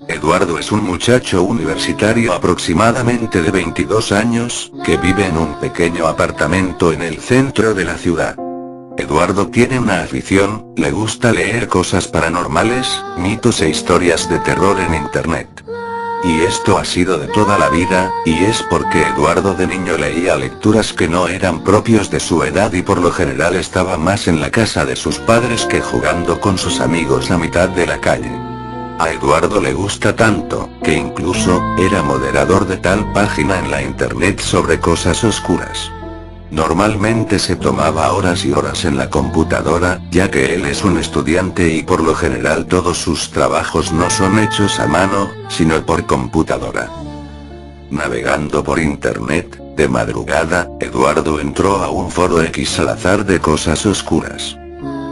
Eduardo es un muchacho universitario aproximadamente de 22 años, que vive en un pequeño apartamento en el centro de la ciudad. Eduardo tiene una afición, le gusta leer cosas paranormales, mitos e historias de terror en internet. Y esto ha sido de toda la vida, y es porque Eduardo de niño leía lecturas que no eran propios de su edad y por lo general estaba más en la casa de sus padres que jugando con sus amigos a mitad de la calle. A Eduardo le gusta tanto, que incluso, era moderador de tal página en la internet sobre cosas oscuras. Normalmente se tomaba horas y horas en la computadora, ya que él es un estudiante y por lo general todos sus trabajos no son hechos a mano, sino por computadora. Navegando por internet, de madrugada, Eduardo entró a un foro X al azar de cosas oscuras.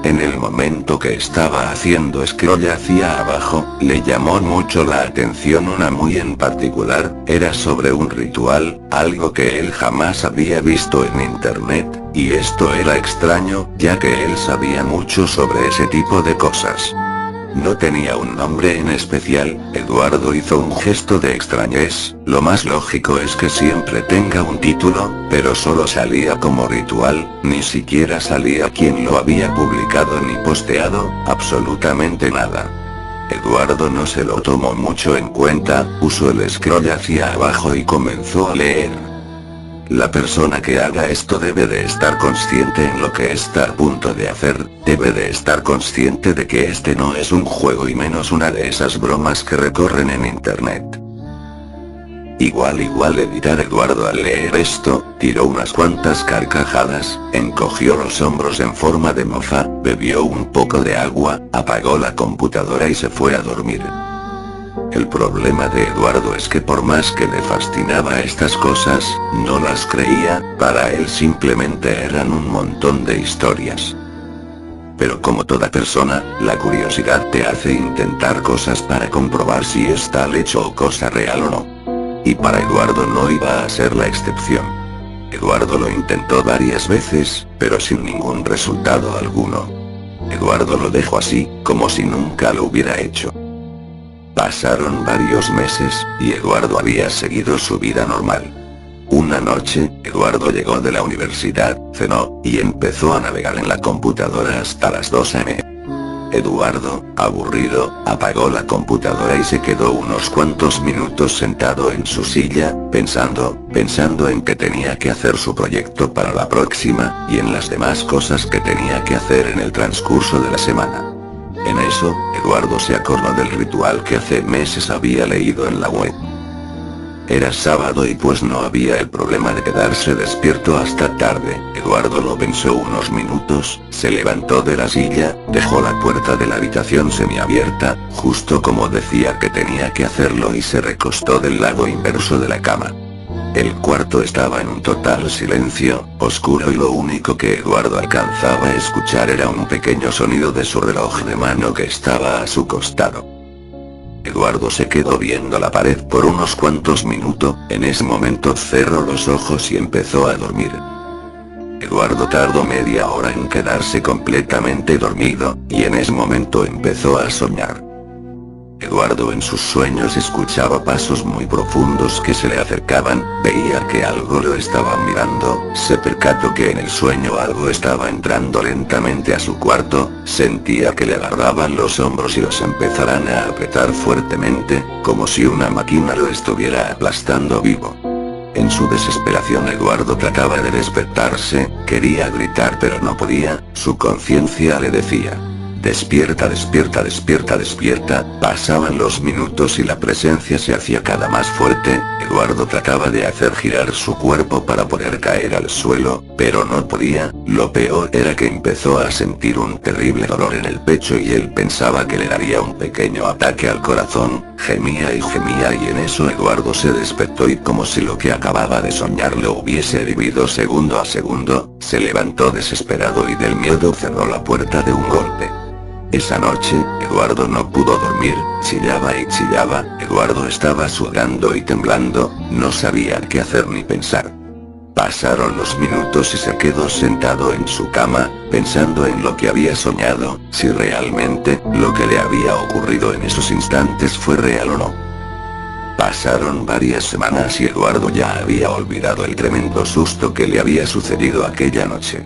En el momento que estaba haciendo scroll hacia abajo, le llamó mucho la atención una muy en particular, era sobre un ritual, algo que él jamás había visto en internet, y esto era extraño, ya que él sabía mucho sobre ese tipo de cosas. No tenía un nombre en especial, Eduardo hizo un gesto de extrañez, lo más lógico es que siempre tenga un título, pero solo salía como ritual, ni siquiera salía quién lo había publicado ni posteado, absolutamente nada. Eduardo no se lo tomó mucho en cuenta, usó el scroll hacia abajo y comenzó a leer. La persona que haga esto debe de estar consciente en lo que está a punto de hacer, debe de estar consciente de que este no es un juego y menos una de esas bromas que recorren en internet. Igual evitar Eduardo al leer esto, tiró unas cuantas carcajadas, encogió los hombros en forma de mofa, bebió un poco de agua, apagó la computadora y se fue a dormir. El problema de Eduardo es que por más que le fascinaba estas cosas, no las creía, para él simplemente eran un montón de historias. Pero como toda persona, la curiosidad te hace intentar cosas para comprobar si es tal hecho o cosa real o no. Y para Eduardo no iba a ser la excepción. Eduardo lo intentó varias veces, pero sin ningún resultado alguno. Eduardo lo dejó así, como si nunca lo hubiera hecho. Pasaron varios meses, y Eduardo había seguido su vida normal. Una noche, Eduardo llegó de la universidad, cenó, y empezó a navegar en la computadora hasta las 2 am. Eduardo, aburrido, apagó la computadora y se quedó unos cuantos minutos sentado en su silla, pensando en que tenía que hacer su proyecto para la próxima, y en las demás cosas que tenía que hacer en el transcurso de la semana. En eso, Eduardo se acordó del ritual que hace meses había leído en la web. Era sábado y pues no había el problema de quedarse despierto hasta tarde. Eduardo lo pensó unos minutos, se levantó de la silla, dejó la puerta de la habitación semiabierta, justo como decía que tenía que hacerlo y se recostó del lado inverso de la cama. El cuarto estaba en un total silencio, oscuro y lo único que Eduardo alcanzaba a escuchar era un pequeño sonido de su reloj de mano que estaba a su costado. Eduardo se quedó viendo la pared por unos cuantos minutos, en ese momento cerró los ojos y empezó a dormir. Eduardo tardó media hora en quedarse completamente dormido, y en ese momento empezó a soñar. Eduardo en sus sueños escuchaba pasos muy profundos que se le acercaban, veía que algo lo estaba mirando, se percató que en el sueño algo estaba entrando lentamente a su cuarto, sentía que le agarraban los hombros y los empezaran a apretar fuertemente, como si una máquina lo estuviera aplastando vivo. En su desesperación Eduardo trataba de despertarse, quería gritar pero no podía, su conciencia le decía: despierta, despierta, despierta, despierta. Pasaban los minutos y la presencia se hacía cada más fuerte. Eduardo trataba de hacer girar su cuerpo para poder caer al suelo, pero no podía. Lo peor era que empezó a sentir un terrible dolor en el pecho y él pensaba que le daría un pequeño ataque al corazón. Gemía y en eso Eduardo se despertó y como si lo que acababa de soñar lo hubiese vivido segundo a segundo, se levantó desesperado y del miedo cerró la puerta de un golpe. Esa noche, Eduardo no pudo dormir, chillaba y chillaba, Eduardo estaba sudando y temblando, no sabía qué hacer ni pensar. Pasaron los minutos y se quedó sentado en su cama, pensando en lo que había soñado, si realmente, lo que le había ocurrido en esos instantes fue real o no. Pasaron varias semanas y Eduardo ya había olvidado el tremendo susto que le había sucedido aquella noche.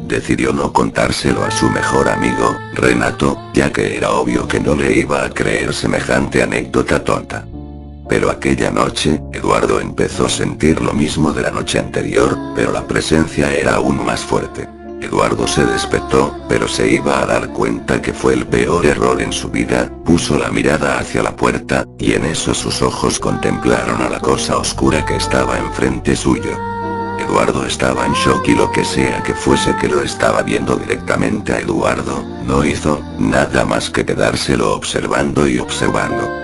Decidió no contárselo a su mejor amigo, Renato, ya que era obvio que no le iba a creer semejante anécdota tonta. Pero aquella noche, Eduardo empezó a sentir lo mismo de la noche anterior, pero la presencia era aún más fuerte. Eduardo se despertó, pero se iba a dar cuenta que fue el peor error en su vida, puso la mirada hacia la puerta, y en eso sus ojos contemplaron a la cosa oscura que estaba enfrente suyo. Eduardo estaba en shock y lo que sea que fuese que lo estaba viendo directamente a Eduardo, no hizo nada más que quedárselo observando y observando.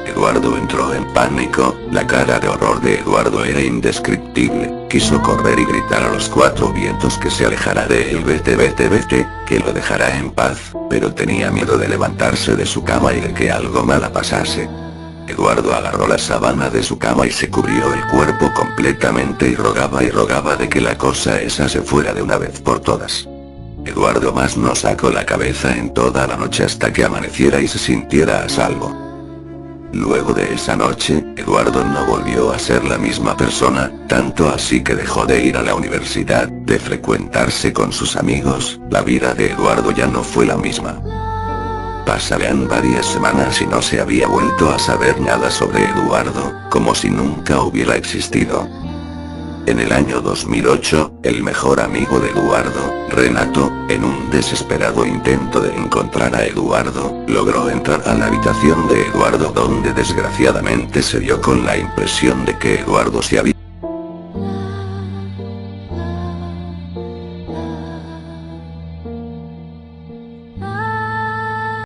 Eduardo entró en pánico, la cara de horror de Eduardo era indescriptible, quiso correr y gritar a los cuatro vientos que se alejara de él, vete, vete, vete, que lo dejara en paz, pero tenía miedo de levantarse de su cama y de que algo malo pasase. Eduardo agarró la sábana de su cama y se cubrió el cuerpo completamente y rogaba de que la cosa esa se fuera de una vez por todas. Eduardo más no sacó la cabeza en toda la noche hasta que amaneciera y se sintiera a salvo. Luego de esa noche, Eduardo no volvió a ser la misma persona, tanto así que dejó de ir a la universidad, de frecuentarse con sus amigos, la vida de Eduardo ya no fue la misma. Pasarían varias semanas y no se había vuelto a saber nada sobre Eduardo, como si nunca hubiera existido. En el año 2008, el mejor amigo de Eduardo, Renato, en un desesperado intento de encontrar a Eduardo, logró entrar a la habitación de Eduardo donde desgraciadamente se dio con la impresión de que Eduardo se había